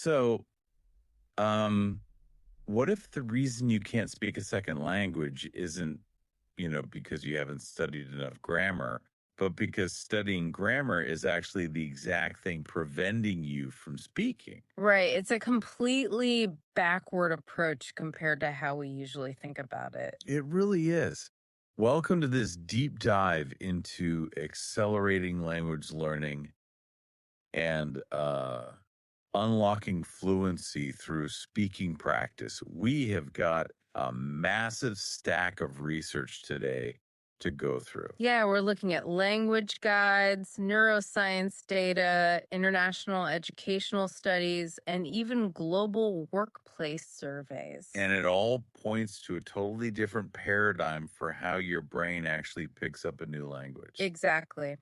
So, um, what if the reason you can't speak a second language isn't, because you haven't studied enough grammar, but because studying grammar is actually the exact thing preventing you from speaking? Right. It's a completely backward approach compared to how we usually think about it. It really is. Welcome to this deep dive into accelerating language learning and unlocking fluency through speaking practice. We have got a massive stack of research today to go through. Yeah, we're looking at language guides, neuroscience data, international educational studies, and even global workplace surveys. And it all points to a totally different paradigm for how your brain actually picks up a new language. Exactly.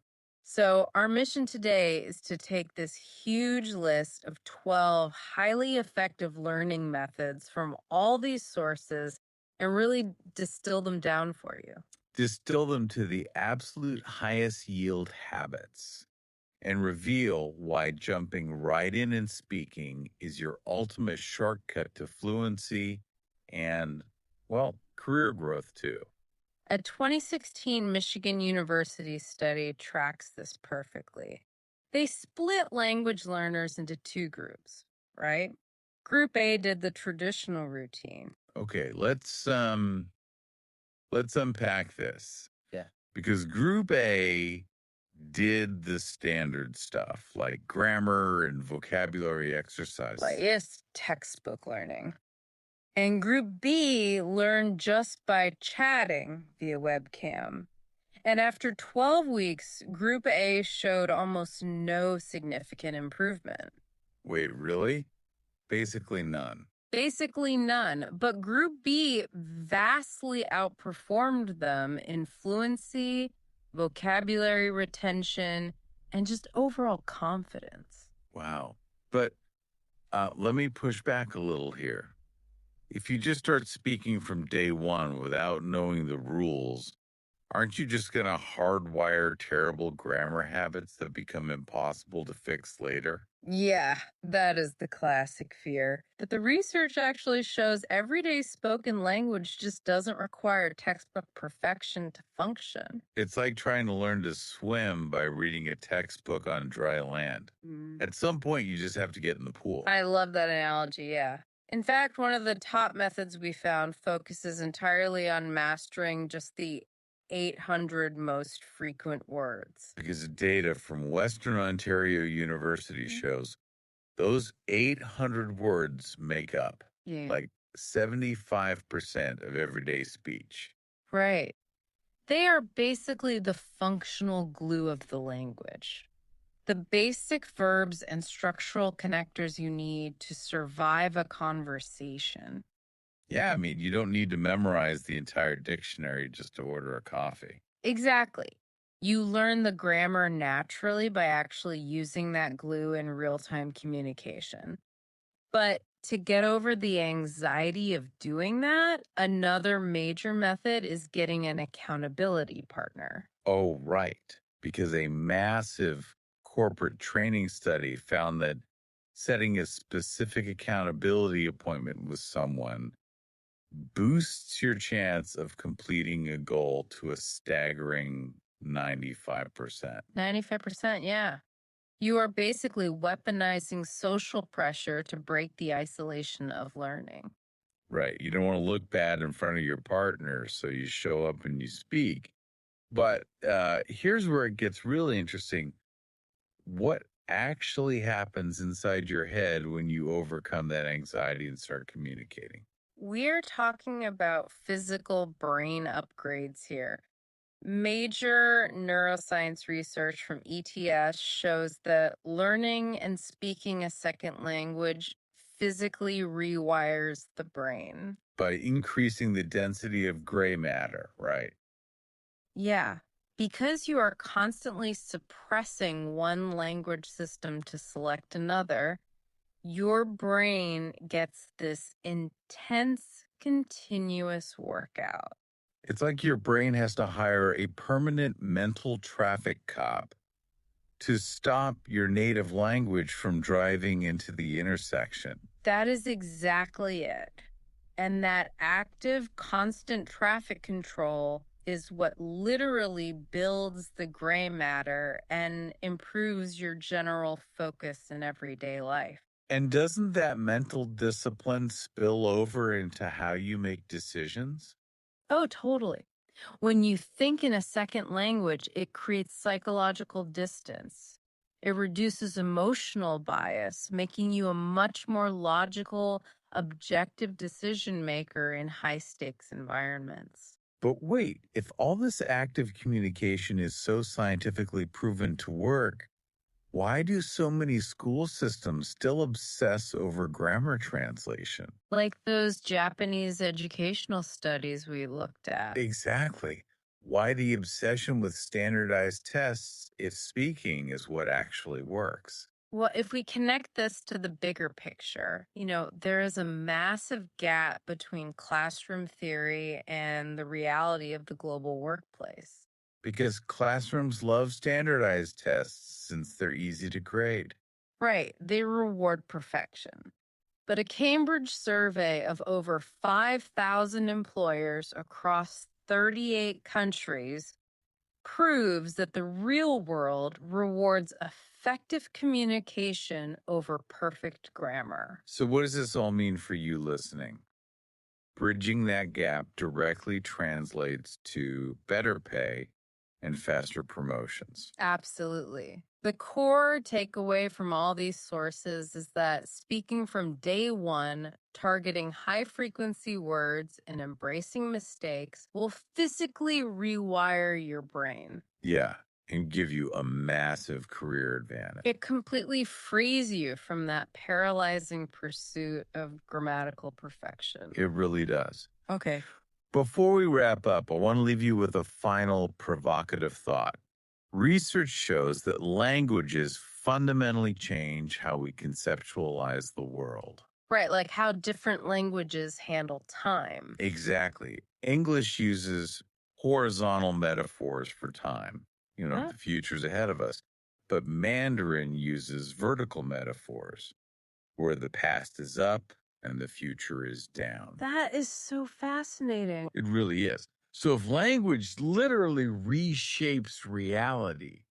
So, our mission today is to take this huge list of 12 highly effective learning methods from all these sources and really distill them down for you. Distill them to the absolute highest yield habits and reveal why jumping right in and speaking is your ultimate shortcut to fluency and, well, career growth too. A 2016 Michigan University study tracks this perfectly. They split language learners into two groups, right? Group A did the traditional routine. Okay, let's unpack this. Yeah. Because Group A did the standard stuff like grammar and vocabulary exercises. Like it's textbook learning. And Group B learned just by chatting via webcam. And after 12 weeks, Group A showed almost no significant improvement. Wait, really? Basically none. Basically none. But Group B vastly outperformed them in fluency, vocabulary retention, and just overall confidence. Wow. But let me push back a little here. If you just start speaking from day one without knowing the rules, aren't you just going to hardwire terrible grammar habits that become impossible to fix later? Yeah, that is the classic fear. But the research actually shows everyday spoken language just doesn't require textbook perfection to function. It's like trying to learn to swim by reading a textbook on dry land. At some point, you just have to get in the pool. I love that analogy, yeah. In fact, one of the top methods we found focuses entirely on mastering just the 800 most frequent words. Because data from Western Ontario University shows those 800 words make up like 75% of everyday speech. Right. They are basically the functional glue of the language. The basic verbs and structural connectors you need to survive a conversation. Yeah, I mean, you don't need to memorize the entire dictionary just to order a coffee. Exactly. You learn the grammar naturally by actually using that glue in real-time communication. But to get over the anxiety of doing that, another major method is getting an accountability partner. Oh, right. Because a massive corporate training study found that setting a specific accountability appointment with someone boosts your chance of completing a goal to a staggering 95%. 95%, yeah. You are basically weaponizing social pressure to break the isolation of learning. Right. You don't want to look bad in front of your partner, so you show up and you speak. But here's where it gets really interesting. What actually happens inside your head when you overcome that anxiety and start communicating? We're talking about physical brain upgrades here. Major neuroscience research from ETS shows that learning and speaking a second language physically rewires the brain. By increasing the density of gray matter, right? Yeah, because you are constantly suppressing one language system to select another, your brain gets this intense, continuous workout. It's like your brain has to hire a permanent mental traffic cop to stop your native language from driving into the intersection. That is exactly it. And that active, constant traffic control is what literally builds the gray matter and improves your general focus in everyday life. And doesn't that mental discipline spill over into how you make decisions? Oh, totally. When you think in a second language, it creates psychological distance. It reduces emotional bias, making you a much more logical, objective decision maker in high stakes environments. But wait, if all this active communication is so scientifically proven to work, why do so many school systems still obsess over grammar translation? Like those Japanese educational studies we looked at. Exactly. Why the obsession with standardized tests if speaking is what actually works? Well, if we connect this to the bigger picture, there is a massive gap between classroom theory and the reality of the global workplace. Because classrooms love standardized tests since they're easy to grade. Right, they reward perfection. But a Cambridge survey of over 5,000 employers across 38 countries proves that the real world rewards effective communication over perfect grammar. So, what does this all mean for you listening? Bridging that gap directly translates to better pay and faster promotions. Absolutely. The core takeaway from all these sources is that speaking from day one, targeting high frequency words, and embracing mistakes will physically rewire your brain. Yeah, and give you a massive career advantage. It completely frees you from that paralyzing pursuit of grammatical perfection. It really does. Okay. Before we wrap up, I want to leave you with a final provocative thought. Research shows that languages fundamentally change how we conceptualize the world. Right, like how different languages handle time. Exactly. English uses horizontal metaphors for time. Huh? The future's ahead of us. But Mandarin uses vertical metaphors, where the past is up and the future is down. That is so fascinating. It really is. So if language literally reshapes reality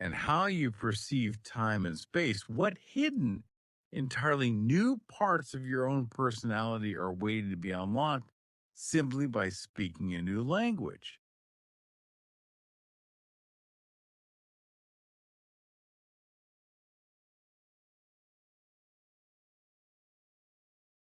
and how you perceive time and space, what hidden, entirely new parts of your own personality are waiting to be unlocked simply by speaking a new language?